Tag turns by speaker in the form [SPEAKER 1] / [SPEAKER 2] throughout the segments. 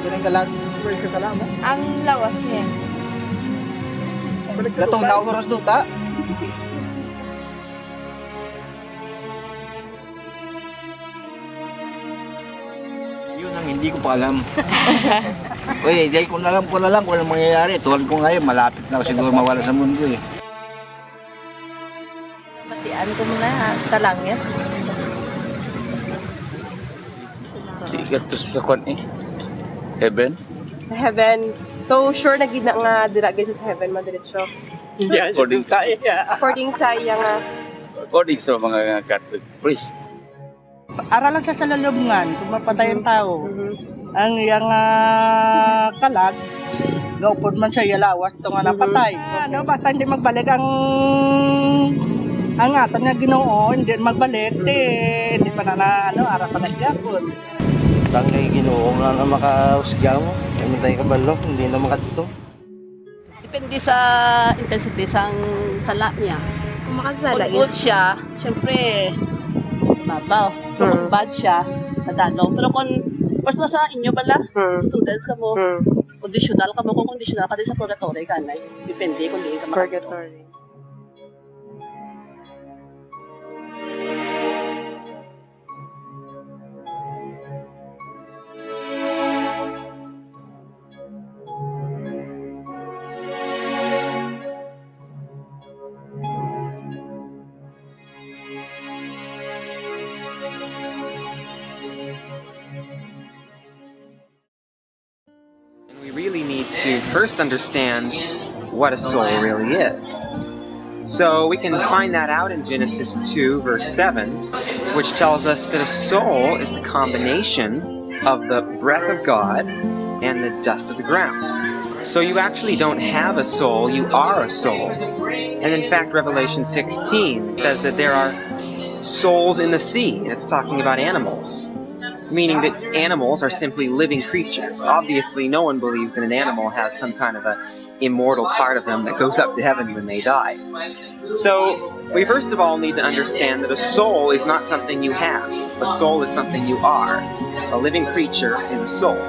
[SPEAKER 1] Ganun kalag, pwede ka sala mo.
[SPEAKER 2] Ang lawas niya.
[SPEAKER 1] Latong na oras duta.
[SPEAKER 3] Yun ang hindi ko pa alam. Uy, dahil ko na lang kung anong mangyayari. Tulad ko ngayon, malapit na ako siguro mawala sa mundo eh.
[SPEAKER 2] Batian ko muna sa langit.
[SPEAKER 4] Tigat to sa kwan eh. Heaven?
[SPEAKER 5] Sa heaven. So, sure na gid na nga dira gyud siya sa heaven madiretso.
[SPEAKER 4] According
[SPEAKER 5] According sa iya nga
[SPEAKER 4] according sa mga Catholic priest.
[SPEAKER 6] Ara lang siya sa lalubngan kung mapatay ang tao. Ang iyang kalag, gaupod man siya yalawas ito nga napatay. Ano, basta hindi magbalik ang atan nga Ginoo, hindi magbalik, hindi pa na ara pa nagyapon.
[SPEAKER 1] Tang kay Ginoo nga makausgaw mo. Ay matay ka balo, hindi na makadto.
[SPEAKER 7] Depende sa intensity sang sala niya.
[SPEAKER 5] kung makasala
[SPEAKER 7] Kung good siya, syempre, mabaw. Kung bad siya, nadalo. Pero kung first na sa inyo bala, students ka mo, conditional ka mo, kung conditional ka din sa purgatory ka na. Depende kung di ka makadto.
[SPEAKER 5] purgatory.
[SPEAKER 8] We really need to first understand what a soul really is. So we can find that out in Genesis 2, verse 7, which tells us that a soul is the combination of the breath of God and the dust of the ground. So you actually don't have a soul, you are a soul. And in fact, Revelation 16 says that there are souls in the sea, and it's talking about animals. Meaning that animals are simply living creatures. Obviously, no one believes that an animal has some kind of a immortal part of them that goes up to heaven when they die. So, we first of all need to understand that a soul is not something you have. A soul is something you are. A living creature is a soul.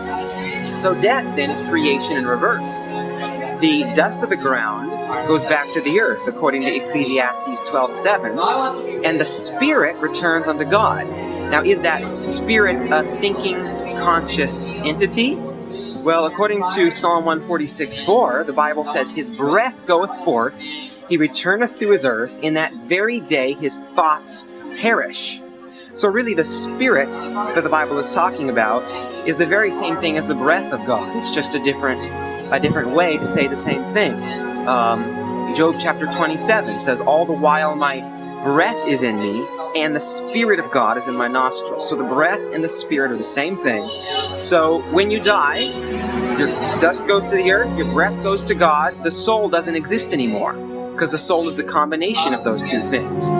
[SPEAKER 8] So death, then, is creation in reverse. The dust of the ground goes back to the earth, according to Ecclesiastes 12:7, and the spirit returns unto God. Now, is that spirit a thinking, conscious entity? Well, according to Psalm 146:4, the Bible says, His breath goeth forth, He returneth to His earth, in that very day His thoughts perish. So really the spirit that the Bible is talking about is the very same thing as the breath of God. It's just a different way to say the same thing. Job chapter 27 says, All the while my breath is in me, and the Spirit of God is in my nostrils. So the breath and the Spirit are the same thing. So when you die, your dust goes to the earth, your breath goes to God, the soul doesn't exist anymore, because the soul is the combination of those two things.